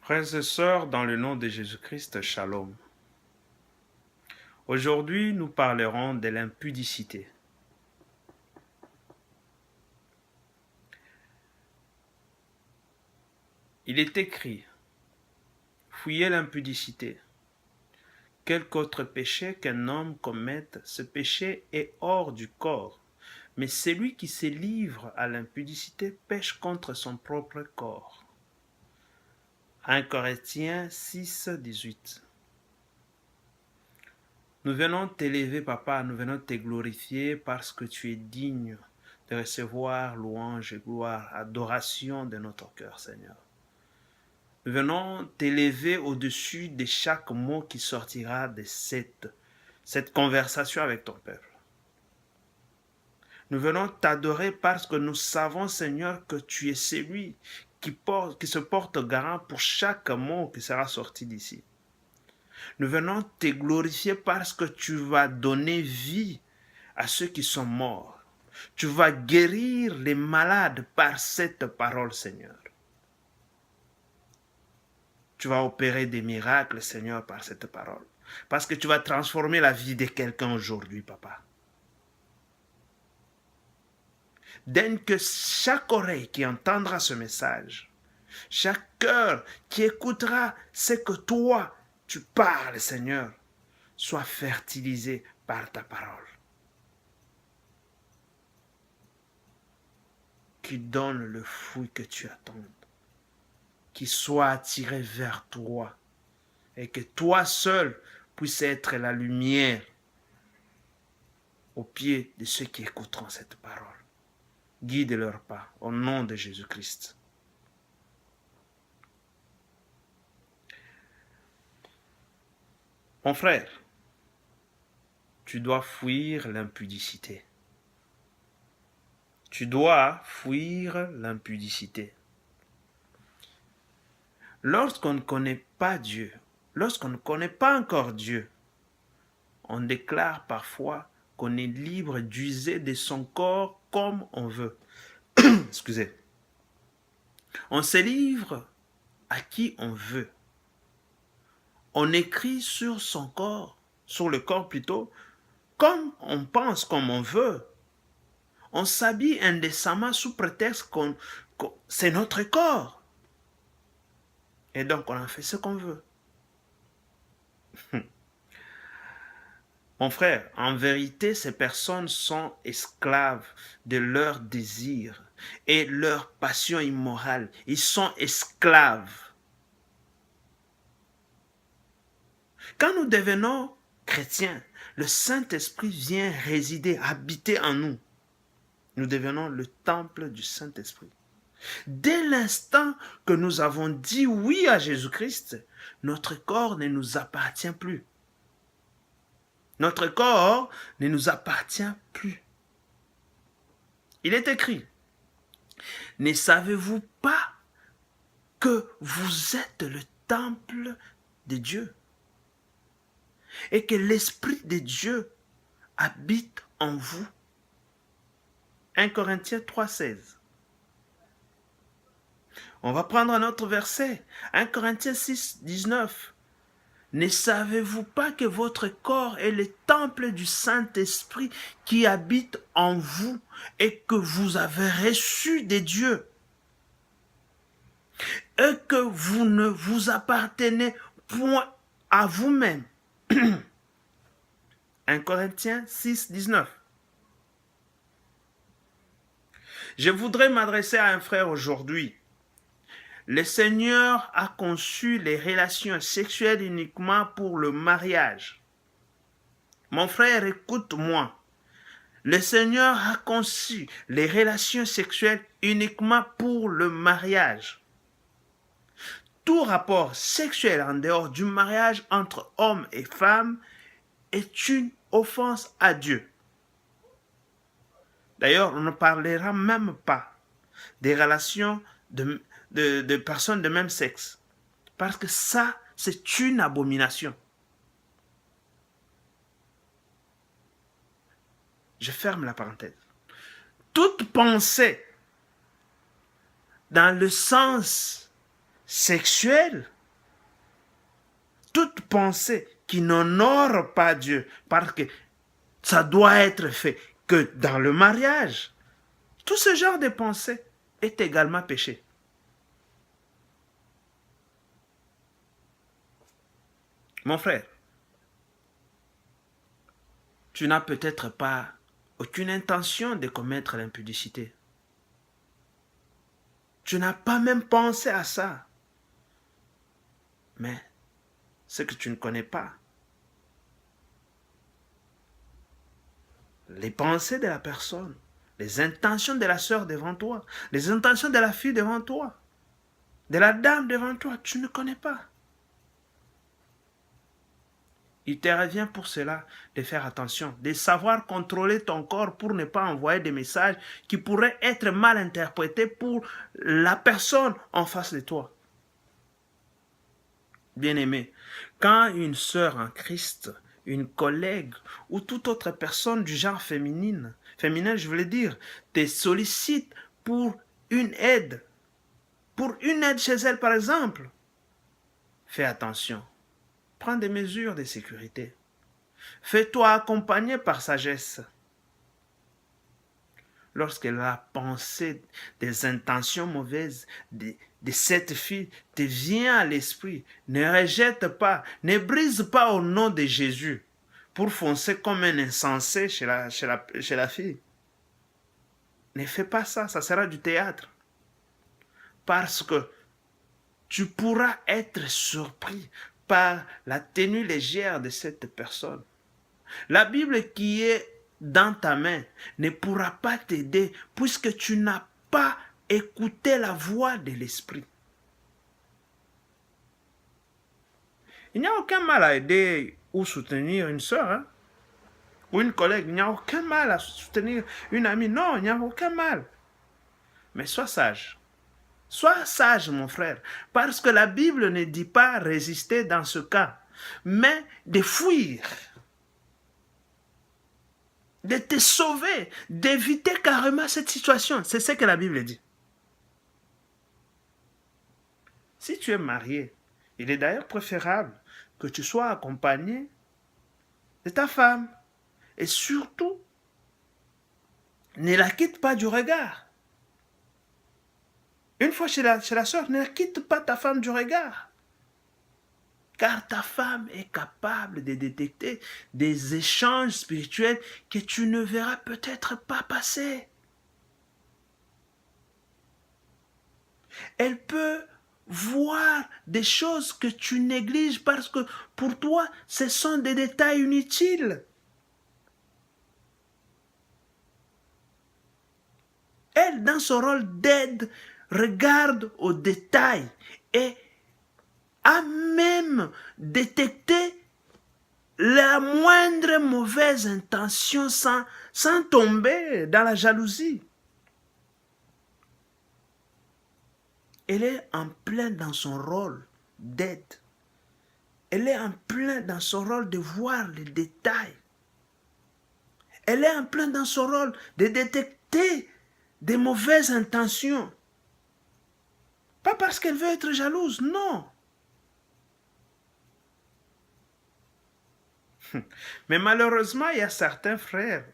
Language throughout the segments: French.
Frères et sœurs, dans le nom de Jésus-Christ, Shalom. Aujourd'hui, nous parlerons de l'impudicité. Il est écrit, fuyez l'impudicité. Quelque autre péché qu'un homme commette, ce péché est hors du corps. Mais celui qui se livre à l'impudicité pêche contre son propre corps. 1 Corinthiens 6, 18. Nous venons t'élever, Papa, nous venons te glorifier parce que tu es digne de recevoir louange et gloire, adoration de notre cœur, Seigneur. Nous venons t'élever au-dessus de chaque mot qui sortira de cette conversation avec ton peuple. Nous venons t'adorer parce que nous savons, Seigneur, que tu es celui qui se porte garant pour chaque mot qui sera sorti d'ici. Nous venons te glorifier parce que tu vas donner vie à ceux qui sont morts. Tu vas guérir les malades par cette parole, Seigneur. Tu vas opérer des miracles, Seigneur, par cette parole. Parce que tu vas transformer la vie de quelqu'un aujourd'hui, Papa. Donne que chaque oreille qui entendra ce message, chaque cœur qui écoutera ce que toi, tu parles, Seigneur, soit fertilisé par ta parole. Qui donne le fruit que tu attends. Qui soit attiré vers toi. Et que toi seul puisses être la lumière au pied de ceux qui écouteront cette parole. Guide leurs pas au nom de Jésus-Christ. Mon frère, tu dois fuir l'impudicité. Tu dois fuir l'impudicité. Lorsqu'on ne connaît pas Dieu, lorsqu'on ne connaît pas encore Dieu, on déclare parfois qu'on est libre d'user de son corps comme on veut. Excusez. On se livre à qui on veut. On écrit sur son corps, sur le corps plutôt, comme on pense, comme on veut. On s'habille indécemment sous prétexte que c'est notre corps. Et donc on en fait ce qu'on veut. Mon frère, en vérité, ces personnes sont esclaves de leurs désirs et leur passion immorale. Ils sont esclaves. Quand nous devenons chrétiens, le Saint-Esprit vient résider, habiter en nous. Nous devenons le temple du Saint-Esprit. Dès l'instant que nous avons dit oui à Jésus-Christ, notre corps ne nous appartient plus. Notre corps ne nous appartient plus. Il est écrit, ne savez-vous pas que vous êtes le temple de Dieu et que l'Esprit de Dieu habite en vous? 1 Corinthiens 3,16. On va prendre un autre verset. 1 Corinthiens 6, 19. Ne savez-vous pas que votre corps est le temple du Saint-Esprit qui habite en vous et que vous avez reçu de Dieu et que vous ne vous appartenez point à vous-même? 1 Corinthiens 6, 19. Je voudrais m'adresser à un frère aujourd'hui. Le Seigneur a conçu les relations sexuelles uniquement pour le mariage. Mon frère, écoute-moi. Le Seigneur a conçu les relations sexuelles uniquement pour le mariage. Tout rapport sexuel en dehors du mariage entre hommes et femmes est une offense à Dieu. D'ailleurs, on ne parlera même pas des relations de personnes de même sexe. Parce que ça, c'est une abomination. Je ferme la parenthèse. Toute pensée dans le sens sexuel toute pensée qui n'honore pas Dieu, parce que ça doit être fait que dans le mariage. Tout ce genre de pensée est également péché. Mon frère, tu n'as peut-être pas aucune intention de commettre l'impudicité. Tu n'as pas même pensé à ça. Mais ce que tu ne connais pas, les pensées de la personne, les intentions de la sœur devant toi, les intentions de la fille devant toi, de la dame devant toi, tu ne connais pas. Il te revient pour cela de faire attention, de savoir contrôler ton corps pour ne pas envoyer des messages qui pourraient être mal interprétés pour la personne en face de toi. Bien-aimé, quand une sœur en Christ, une collègue ou toute autre personne du genre féminin, je voulais dire, te sollicite pour une aide chez elle par exemple, fais attention. Prends des mesures de sécurité. Fais-toi accompagner par sagesse. Lorsque la pensée des intentions mauvaises de cette fille te vient à l'esprit, ne rejette pas, ne brise pas au nom de Jésus pour foncer comme un insensé chez la fille. Ne fais pas ça, ça sera du théâtre. Parce que tu pourras être surpris par la tenue légère de cette personne. La Bible qui est dans ta main ne pourra pas t'aider puisque tu n'as pas écouté la voix de l'Esprit. Il n'y a aucun mal à aider ou soutenir une sœur, hein, ou une collègue. Il n'y a aucun mal à soutenir une amie. Non, il n'y a aucun mal. Mais sois sage. Sois sage, mon frère, parce que la Bible ne dit pas résister dans ce cas, mais de fuir, de te sauver, d'éviter carrément cette situation. C'est ce que la Bible dit. Si tu es marié, il est d'ailleurs préférable que tu sois accompagné de ta femme. Et surtout, ne la quitte pas du regard. Une fois chez la sœur, ne quitte pas ta femme du regard. Car ta femme est capable de détecter des échanges spirituels que tu ne verras peut-être pas passer. Elle peut voir des choses que tu négliges parce que pour toi, ce sont des détails inutiles. Elle, dans son rôle d'aide, regarde aux détails et a même détecté la moindre mauvaise intention sans tomber dans la jalousie. Elle est en plein dans son rôle d'aide. Elle est en plein dans son rôle de voir les détails. Elle est en plein dans son rôle de détecter des mauvaises intentions. Pas parce qu'elle veut être jalouse, non. Mais malheureusement, il y a certains frères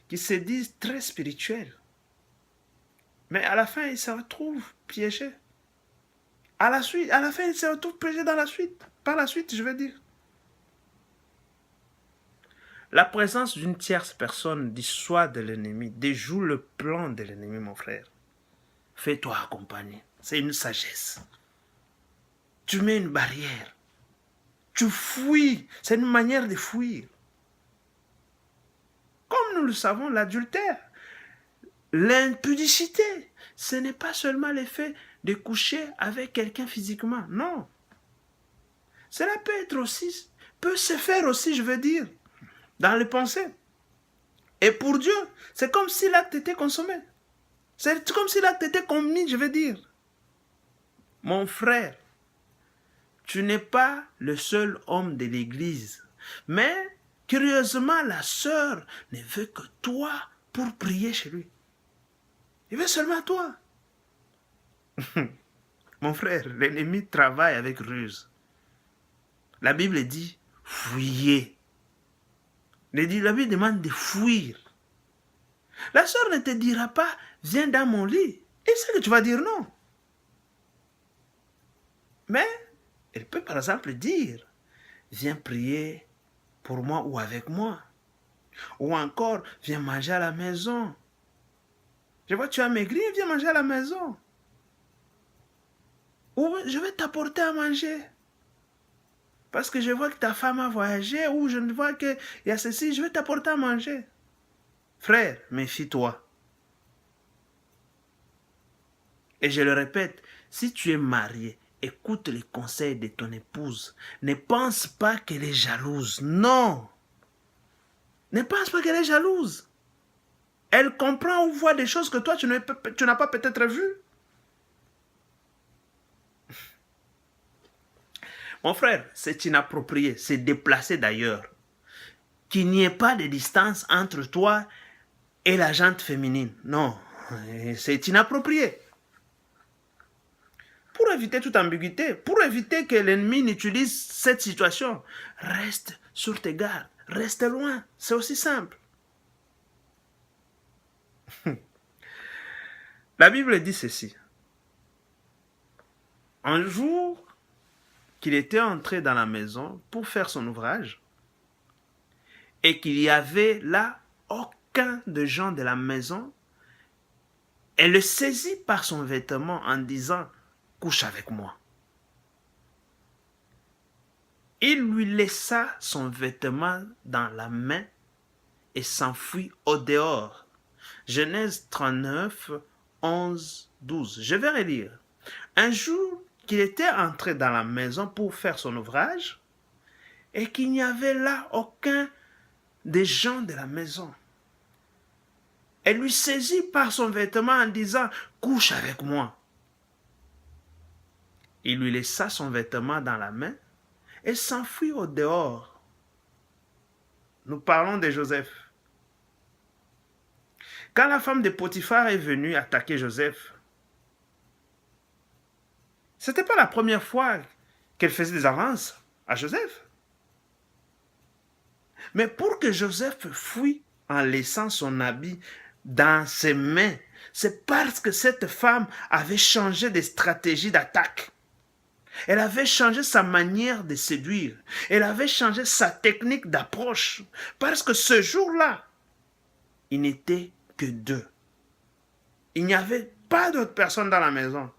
qui se disent très spirituels. Mais à la fin, ils se retrouvent piégés. À la fin, ils se retrouvent piégés dans la suite. Par la suite, je veux dire. La présence d'une tierce personne dissuade l'ennemi, déjoue le plan de l'ennemi, mon frère. Fais-toi accompagner. C'est une sagesse. Tu mets une barrière. Tu fuis. C'est une manière de fuir. Comme nous le savons, l'adultère, l'impudicité, ce n'est pas seulement l'effet de coucher avec quelqu'un physiquement. Non. Cela peut se faire aussi, je veux dire, dans les pensées. Et pour Dieu, c'est comme si l'acte était consommé. C'est comme si l'acte était commis, je veux dire. Mon frère, tu n'es pas le seul homme de l'Église. Mais, curieusement, la sœur ne veut que toi pour prier chez lui. Il veut seulement toi. Mon frère, l'ennemi travaille avec ruse. La Bible dit, fuyez. La Bible demande de fuir. La sœur ne te dira pas, viens dans mon lit. Et c'est que tu vas dire non. Mais elle peut par exemple dire, viens prier pour moi ou avec moi. Ou encore, viens manger à la maison. Je vois que tu as maigri, viens manger à la maison. Ou je vais t'apporter à manger. Parce que je vois que ta femme a voyagé, ou je vois qu'il y a ceci, je vais t'apporter à manger. Frère, méfie-toi. Et je le répète, si tu es marié, écoute les conseils de ton épouse. Ne pense pas qu'elle est jalouse. Non. Ne pense pas qu'elle est jalouse. Elle comprend ou voit des choses que toi, tu n'as pas peut-être vues. Mon frère, c'est inapproprié, c'est déplacé d'ailleurs. Qu'il n'y ait pas de distance entre toi et la jante féminine. Non, c'est inapproprié. Pour éviter toute ambiguïté, pour éviter que l'ennemi n'utilise cette situation, reste sur tes gardes, reste loin, c'est aussi simple. La Bible dit ceci. Un jour qu'il était entré dans la maison pour faire son ouvrage et qu'il y avait là aucun des gens de la maison, elle le saisit par son vêtement en disant « Couche avec moi ». Il lui laissa son vêtement dans la main et s'enfuit au dehors. Genèse 39, 11, 12. Je vais relire. Un jour qu'il était entré dans la maison pour faire son ouvrage et qu'il n'y avait là aucun des gens de la maison. Elle lui saisit par son vêtement en disant « Couche avec moi ». Il lui laissa son vêtement dans la main et s'enfuit au dehors. Nous parlons de Joseph. Quand la femme de Potiphar est venue attaquer Joseph, ce n'était pas la première fois qu'elle faisait des avances à Joseph. Mais pour que Joseph fuit en laissant son habit dans ses mains, c'est parce que cette femme avait changé de stratégie d'attaque. Elle avait changé sa manière de séduire. Elle avait changé sa technique d'approche. Parce que ce jour-là, il n'était que deux. Il n'y avait pas d'autres personnes dans la maison.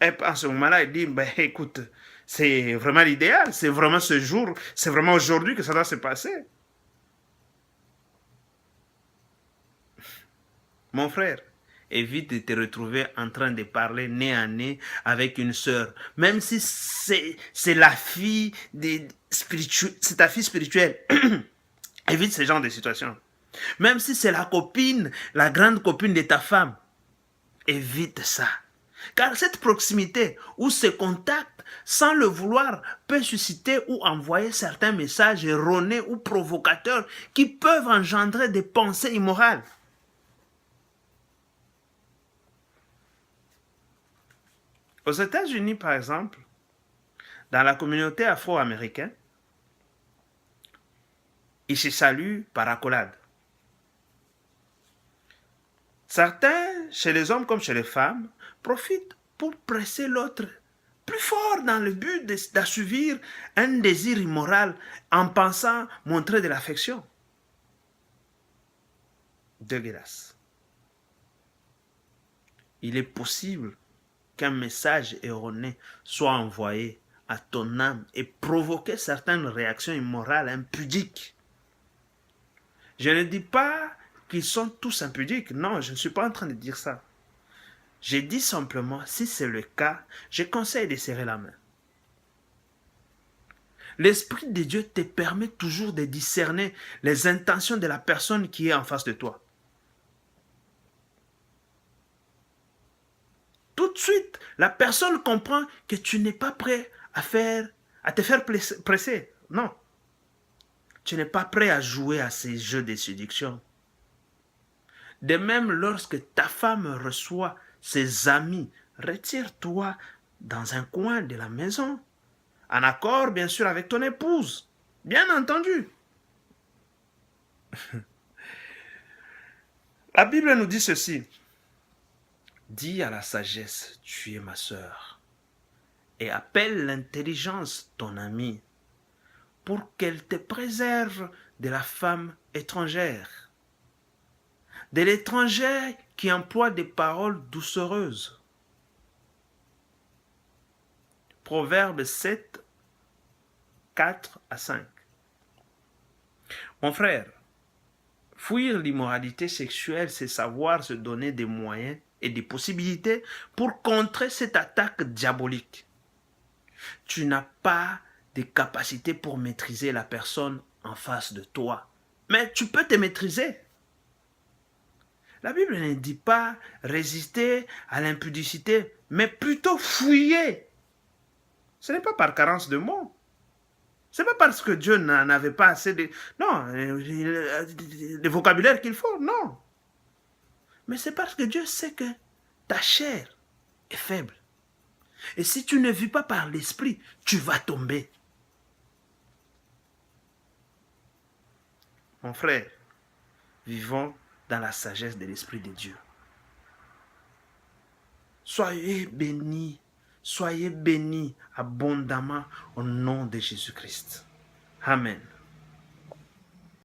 Et à ce moment-là, il dit, ben, écoute, c'est vraiment l'idéal. C'est vraiment ce jour, c'est vraiment aujourd'hui que ça doit se passer. Mon frère, évite de te retrouver en train de parler nez à nez avec une sœur. Même si c'est la fille c'est ta fille spirituelle. Évite ce genre de situation. Même si c'est la copine, la grande copine de ta femme. Évite ça. Car cette proximité ou ce contact, sans le vouloir, peut susciter ou envoyer certains messages erronés ou provocateurs qui peuvent engendrer des pensées immorales. Aux États-Unis, par exemple, dans la communauté afro-américaine, ils se saluent par accolade. Certains, chez les hommes comme chez les femmes, profitent pour presser l'autre plus fort dans le but d'assouvir un désir immoral en pensant montrer de l'affection. Dégueulasse. Il est possible qu'un message erroné soit envoyé à ton âme et provoquer certaines réactions immorales, impudiques. Je ne dis pas qu'ils sont tous impudiques. Non, je ne suis pas en train de dire ça. Je dis simplement, si c'est le cas, je conseille de serrer la main. L'Esprit de Dieu te permet toujours de discerner les intentions de la personne qui est en face de toi. Tout de suite, la personne comprend que tu n'es pas prêt à te faire presser. Non. Tu n'es pas prêt à jouer à ces jeux de séduction. De même, lorsque ta femme reçoit ses amis, retire-toi dans un coin de la maison, en accord bien sûr avec ton épouse, bien entendu. La Bible nous dit ceci. Dis à la sagesse, tu es ma sœur, et appelle l'intelligence ton amie, pour qu'elle te préserve de la femme étrangère, de l'étranger qui emploie des paroles doucereuses. Proverbe 7, 4 à 5. Mon frère, fuir l'immoralité sexuelle, c'est savoir se donner des moyens et des possibilités pour contrer cette attaque diabolique. Tu n'as pas de capacité pour maîtriser la personne en face de toi, mais tu peux te maîtriser. La Bible ne dit pas résister à l'impudicité, mais plutôt fuyer. Ce n'est pas par carence de mots. Ce n'est pas parce que Dieu n'en avait pas assez de... Non, le vocabulaire qu'il faut, non. Mais c'est parce que Dieu sait que ta chair est faible. Et si tu ne vis pas par l'esprit, tu vas tomber. Mon frère, vivons dans la sagesse de l'Esprit de Dieu. Soyez bénis abondamment au nom de Jésus-Christ. Amen.